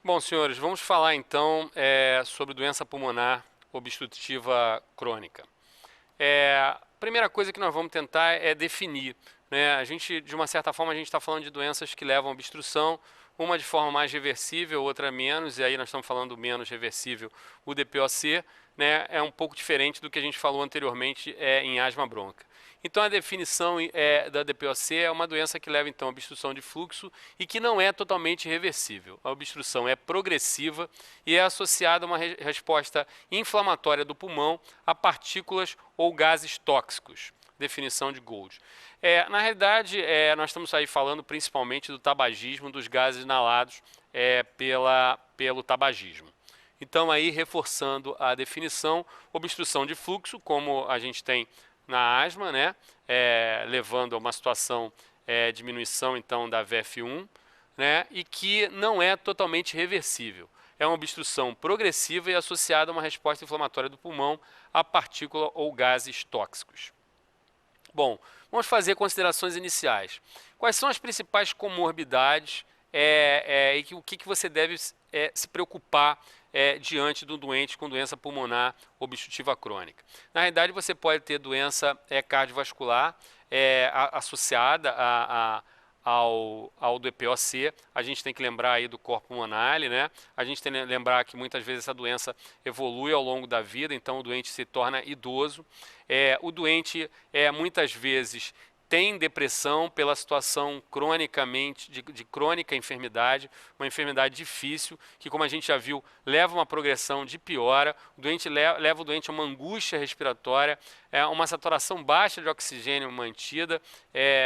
Bom, senhores, vamos falar então sobre doença pulmonar obstrutiva crônica. A primeira coisa que nós vamos tentar é definir, né? A gente, de uma certa forma, a gente está falando de doenças que levam à obstrução, uma de forma mais reversível, outra menos, e aí nós estamos falando do menos reversível, o DPOC, né? É um pouco diferente do que a gente falou anteriormente em asma bronca. Então a definição da DPOC é uma doença que leva então à obstrução de fluxo e que não é totalmente reversível. A obstrução é progressiva e é associada a uma resposta inflamatória do pulmão a partículas ou gases tóxicos. Definição de Gold. Na realidade, nós estamos aí falando principalmente do tabagismo, dos gases inalados pelo tabagismo. Então, aí, reforçando a definição, obstrução de fluxo, como a gente tem na asma, né, levando a uma situação diminuição então da VF1, né, e que não é totalmente reversível. É uma obstrução progressiva e associada a uma resposta inflamatória do pulmão a partícula ou gases tóxicos. Bom, vamos fazer considerações iniciais. Quais são as principais comorbidades e o que você deve se preocupar diante do doente com doença pulmonar obstrutiva crônica? Na realidade, você pode ter doença cardiovascular associada ao DPOC. A gente tem que lembrar aí do corpo pulmonar, né? A gente tem que lembrar que muitas vezes essa doença evolui ao longo da vida, então o doente se torna idoso. O doente muitas vezes tem depressão pela situação cronicamente de crônica enfermidade, uma enfermidade difícil, que como a gente já viu, leva a uma progressão de piora, o doente leva o doente a uma angústia respiratória, uma saturação baixa de oxigênio mantida,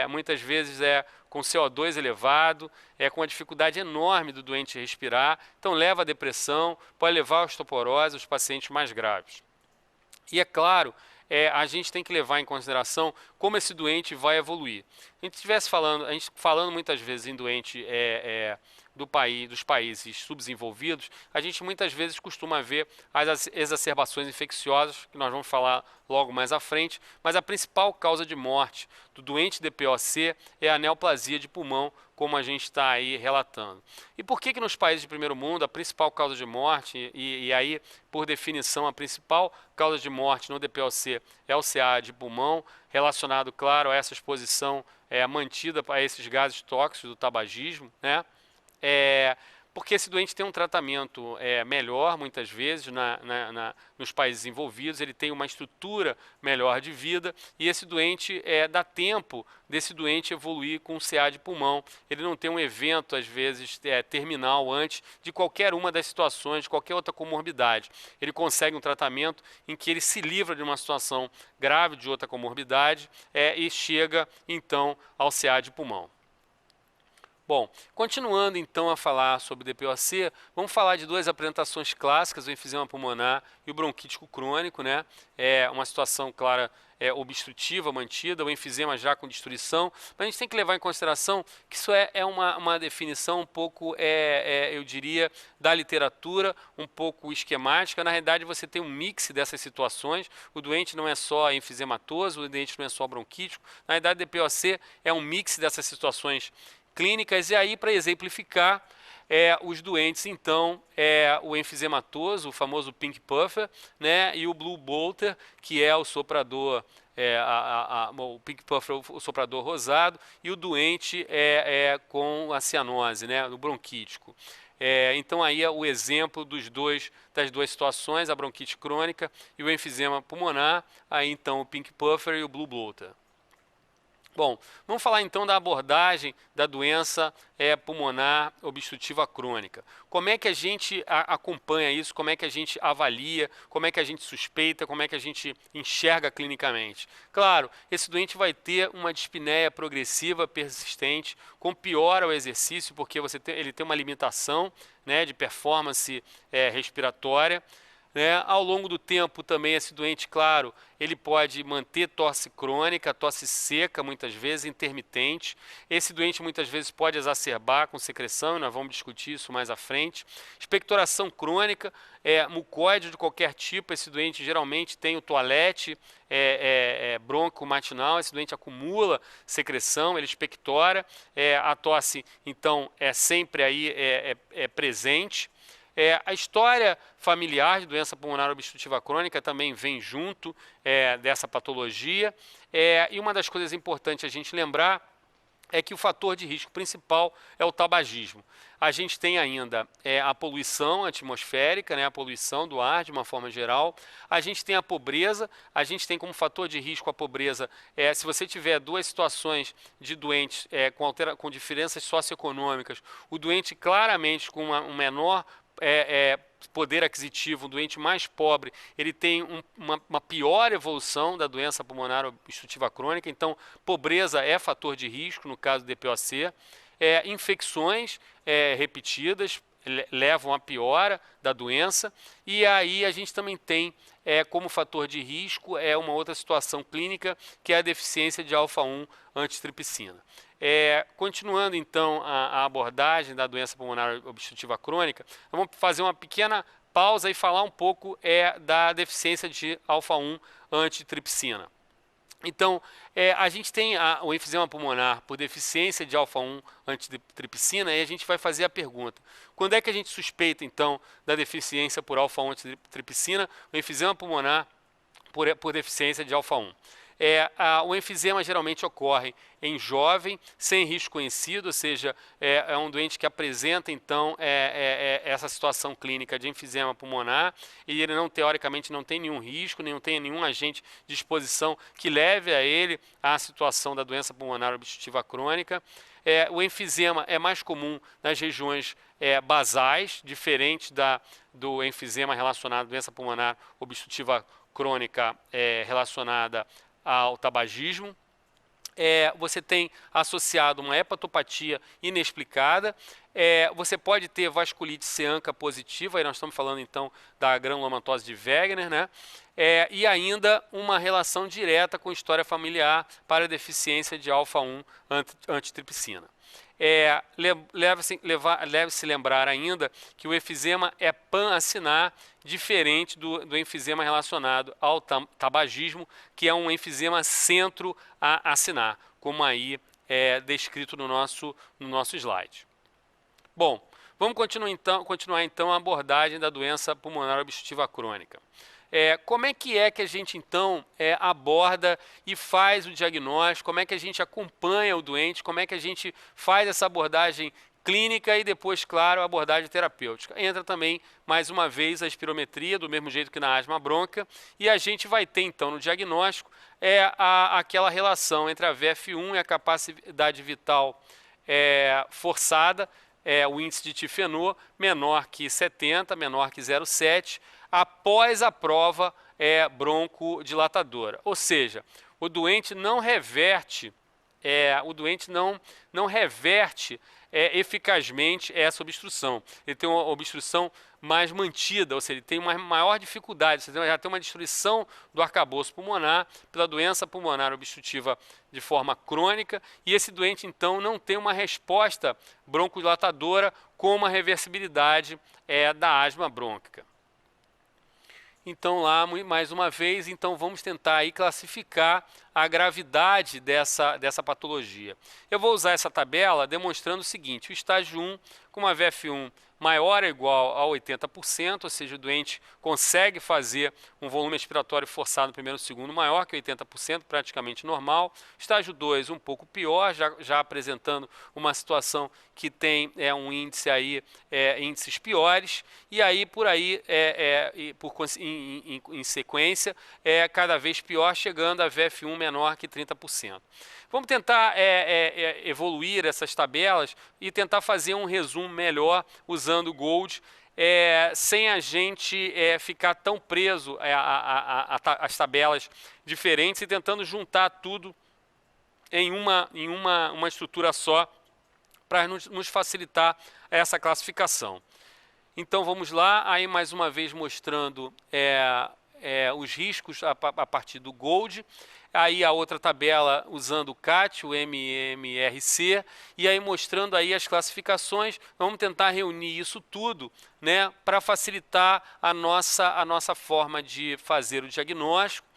muitas vezes com CO2 elevado, com a dificuldade enorme do doente respirar, então leva a depressão, pode levar a osteoporose aos pacientes mais graves. E é claro, a gente tem que levar em consideração como esse doente vai evoluir. A gente falando muitas vezes em doente dos países subdesenvolvidos, a gente muitas vezes costuma ver as exacerbações infecciosas, que nós vamos falar logo mais à frente, mas a principal causa de morte do doente DPOC é a neoplasia de pulmão, como a gente está aí relatando. E por que nos países de primeiro mundo a principal causa de morte, e aí, por definição, a principal causa de morte no DPOC é o CA de pulmão, relacionado, claro, a essa exposição mantida a esses gases tóxicos do tabagismo, né? Porque esse doente tem um tratamento melhor, muitas vezes, nos países envolvidos, ele tem uma estrutura melhor de vida, e esse doente dá tempo desse doente evoluir com CA de pulmão. Ele não tem um evento, às vezes, terminal antes de qualquer uma das situações, de qualquer outra comorbidade. Ele consegue um tratamento em que ele se livra de uma situação grave de outra comorbidade e chega, então, ao CA de pulmão. Bom, continuando então a falar sobre DPOC, vamos falar de duas apresentações clássicas, o enfisema pulmonar e o bronquítico crônico, né? Uma situação clara obstrutiva mantida, o enfisema já com destruição, mas a gente tem que levar em consideração que isso é uma definição um pouco, eu diria, da literatura, um pouco esquemática. Na realidade, você tem um mix dessas situações, o doente não é só enfisematoso, o doente não é só bronquítico, na realidade, DPOC é um mix dessas situações clínicas, e aí para exemplificar os doentes, então, o enfisematoso, o famoso pink puffer, né, e o blue bolter, que é o soprador, o pink puffer, o soprador rosado, e o doente com a cianose, né, o bronquítico. Então aí é o exemplo das duas situações, a bronquite crônica e o enfisema pulmonar, aí então o pink puffer e o blue bolter. Bom, vamos falar então da abordagem da doença pulmonar obstrutiva crônica. Como é que a gente acompanha isso, como é que a gente avalia, como é que a gente suspeita, como é que a gente enxerga clinicamente? Claro, esse doente vai ter uma dispneia progressiva persistente, com piora ao exercício, porque ele tem uma limitação, né, de performance respiratória. né? Ao longo do tempo também esse doente, claro, ele pode manter tosse crônica, tosse seca, muitas vezes, intermitente. Esse doente muitas vezes pode exacerbar com secreção, e nós vamos discutir isso mais à frente. Expectoração crônica, mucoide de qualquer tipo, esse doente geralmente tem o toalete bronco matinal, esse doente acumula secreção, ele expectora, a tosse então é sempre aí presente. A história familiar de doença pulmonar obstrutiva crônica também vem junto dessa patologia. E uma das coisas importantes a gente lembrar é que o fator de risco principal é o tabagismo. A gente tem ainda a poluição atmosférica, né, a poluição do ar de uma forma geral. A gente tem a pobreza, a gente tem como fator de risco a pobreza. Se você tiver duas situações de doentes com diferenças socioeconômicas, o doente claramente com um menor poder aquisitivo, um doente mais pobre, ele tem uma pior evolução da doença pulmonar obstrutiva crônica, então pobreza é fator de risco no caso do DPOC. Infecções repetidas levam à piora da doença, e aí a gente também tem como fator de risco uma outra situação clínica, que é a deficiência de alfa-1 antitripsina. Continuando então a abordagem da doença pulmonar obstrutiva crônica, vamos fazer uma pequena pausa e falar um pouco da deficiência de alfa-1 antitripsina. Então, a gente tem o enfisema pulmonar por deficiência de alfa-1 antitripsina, e a gente vai fazer a pergunta: quando é que a gente suspeita então da deficiência por alfa-1 antitripsina, o enfisema pulmonar por deficiência de alfa-1? O enfisema geralmente ocorre em jovem, sem risco conhecido, ou seja, é um doente que apresenta então essa situação clínica de enfisema pulmonar, e ele teoricamente não tem nenhum risco, não tem nenhum agente de exposição que leve a ele à situação da doença pulmonar obstrutiva crônica. O enfisema é mais comum nas regiões basais, diferente do enfisema relacionado à doença pulmonar obstrutiva crônica relacionada ao tabagismo. Você tem associado uma hepatopatia inexplicada, você pode ter vasculite ceanca positiva, aí nós estamos falando então da granulomatose de Wegener, né? E ainda uma relação direta com história familiar para a deficiência de alfa-1 antitripsina. Deve-se lembrar ainda que o enfisema é pan-acinar, diferente do enfisema relacionado ao tabagismo, que é um enfisema centro-acinar, como aí descrito no nosso slide. Bom, vamos continuar então a abordagem da doença pulmonar obstrutiva crônica. Como é que a gente então aborda e faz o diagnóstico, como é que a gente acompanha o doente, como é que a gente faz essa abordagem clínica e depois, claro, a abordagem terapêutica. Entra também, mais uma vez, a espirometria, do mesmo jeito que na asma bronca, e a gente vai ter então no diagnóstico aquela relação entre a VF1 e a capacidade vital forçada, o índice de Tifenot menor que 70, menor que 0,7, após a prova broncodilatadora. Ou seja, o doente não reverte, eficazmente essa obstrução. Ele tem uma obstrução mais mantida, ou seja, ele tem uma maior dificuldade, você já tem uma destruição do arcabouço pulmonar pela doença pulmonar obstrutiva de forma crônica, e esse doente então não tem uma resposta broncodilatadora com uma reversibilidade da asma brônquica. Então lá, mais uma vez, então vamos tentar aí classificar a gravidade dessa patologia. Eu vou usar essa tabela demonstrando o seguinte: o estágio 1, com uma VF1 maior ou igual a 80%, ou seja, o doente consegue fazer um volume expiratório forçado no primeiro segundo maior que 80%, praticamente normal. Estágio 2, um pouco pior, já apresentando uma situação que tem um índice aí, índices piores, e aí por aí, em sequência, cada vez pior, chegando a VF1 menor que 30%. Vamos tentar evoluir essas tabelas e tentar fazer um resumo melhor usando o GOLD, sem a gente ficar tão preso às tabelas diferentes e tentando juntar tudo em uma estrutura só para nos facilitar essa classificação. Então vamos lá, aí mais uma vez mostrando os riscos a partir do Gold. Aí a outra tabela usando o CAT, o MMRC, e aí mostrando aí as classificações. Vamos tentar reunir isso tudo, né, para facilitar a nossa forma de fazer o diagnóstico,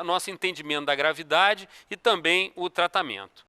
nosso entendimento da gravidade e também o tratamento.